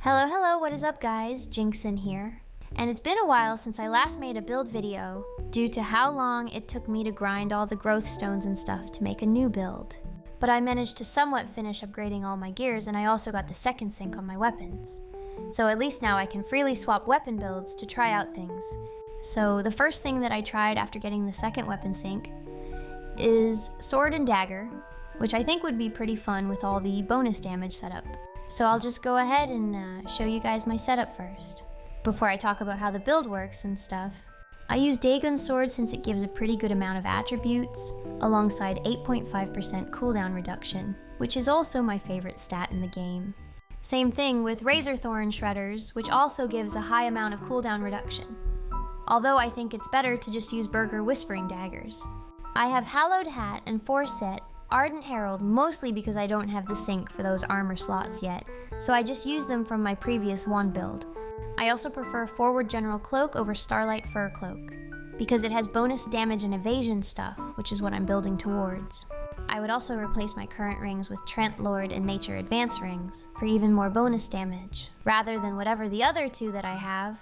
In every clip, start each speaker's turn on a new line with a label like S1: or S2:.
S1: Hello, what is up guys? Jinxin here. And it's been a while since I last made a build video due to how long it took me to grind all the growth stones and stuff to make a new build. But I managed to somewhat finish upgrading all my gears, and I also got the second sync on my weapons. So at least now I can freely swap weapon builds to try out things. So the first thing that I tried after getting the second weapon sync is sword and dagger, which I think would be pretty fun with all the bonus damage setup. So I'll just go ahead and show you guys my setup first, before I talk about how the build works and stuff. I use Dagon's sword since it gives a pretty good amount of attributes, alongside 8.5% cooldown reduction, which is also my favorite stat in the game. Same thing with Razorthorn shredders, which also gives a high amount of cooldown reduction. Although I think it's better to just use Berserker whispering daggers. I have Hallowed Hat and Forset Ardent Herald mostly because I don't have the sync for those armor slots yet, so I just use them from my previous one build. I also prefer Forward General Cloak over Starlight Fur Cloak, because it has bonus damage and evasion stuff, which is what I'm building towards. I would also replace my current rings with Trent Lord and Nature Advance rings, for even more bonus damage, rather than whatever the other two that I have.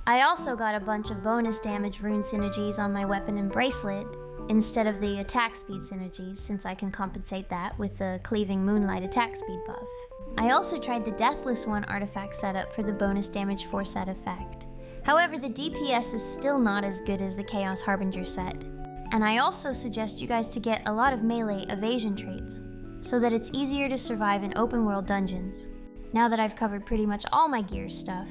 S1: I also got a bunch of bonus damage rune synergies on my weapon and bracelet, instead of the attack speed synergies, since I can compensate that with the Cleaving Moonlight attack speed buff. I also tried the Deathless One artifact setup for the bonus damage 4 set effect. However, the DPS is still not as good as the Chaos Harbinger set. And I also suggest you guys to get a lot of melee evasion traits, so that it's easier to survive in open world dungeons, now that I've covered pretty much all my gear stuff.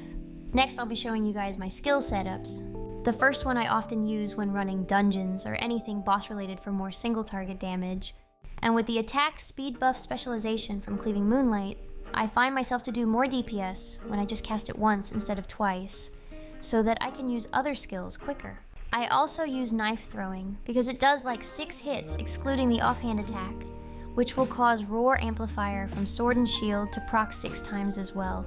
S1: Next, I'll be showing you guys my skill setups. The first one I often use when running dungeons or anything boss related for more single target damage. And with the attack speed buff specialization from Cleaving Moonlight, I find myself to do more DPS when I just cast it once instead of twice, so that I can use other skills quicker. I also use knife throwing because it does like 6 hits excluding the offhand attack, which will cause Roar Amplifier from Sword and Shield to proc 6 times as well.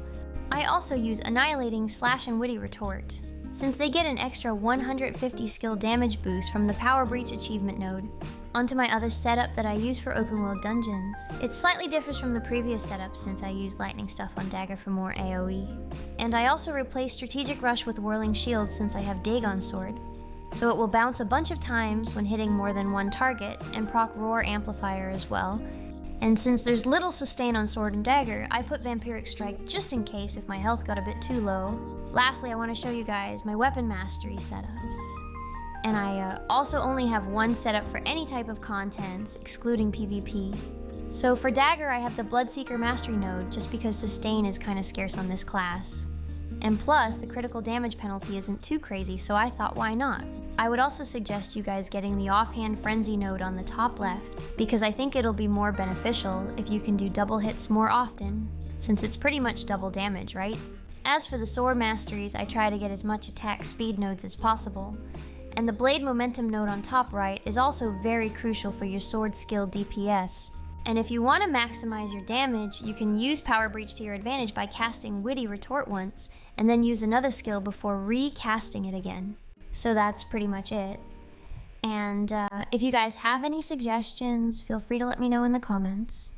S1: I also use Annihilating Slash and Witty Retort, since they get an extra 150 skill damage boost from the Power Breach achievement node, onto my other setup that I use for open world dungeons. It slightly differs from the previous setup since I use lightning stuff on dagger for more AoE. And I also replace Strategic Rush with Whirling Shield since I have Dagon's sword, so it will bounce a bunch of times when hitting more than one target, and proc Roar Amplifier as well. And since there's little sustain on sword and dagger, I put Vampiric Strike just in case if my health got a bit too low. Lastly, I want to show you guys my weapon mastery setups. And I also only have one setup for any type of contents, excluding PvP. So for dagger, I have the Bloodseeker mastery node just because sustain is kind of scarce on this class. And plus, the critical damage penalty isn't too crazy, so I thought why not? I would also suggest you guys getting the offhand frenzy node on the top left, because I think it'll be more beneficial if you can do double hits more often, since it's pretty much double damage, right? As for the sword masteries, I try to get as much attack speed nodes as possible, and the blade momentum node on top right is also very crucial for your sword skill DPS. And if you want to maximize your damage, you can use Power Breach to your advantage by casting Witty Retort once, and then use another skill before recasting it again. So that's pretty much it. And if you guys have any suggestions, feel free to let me know in the comments.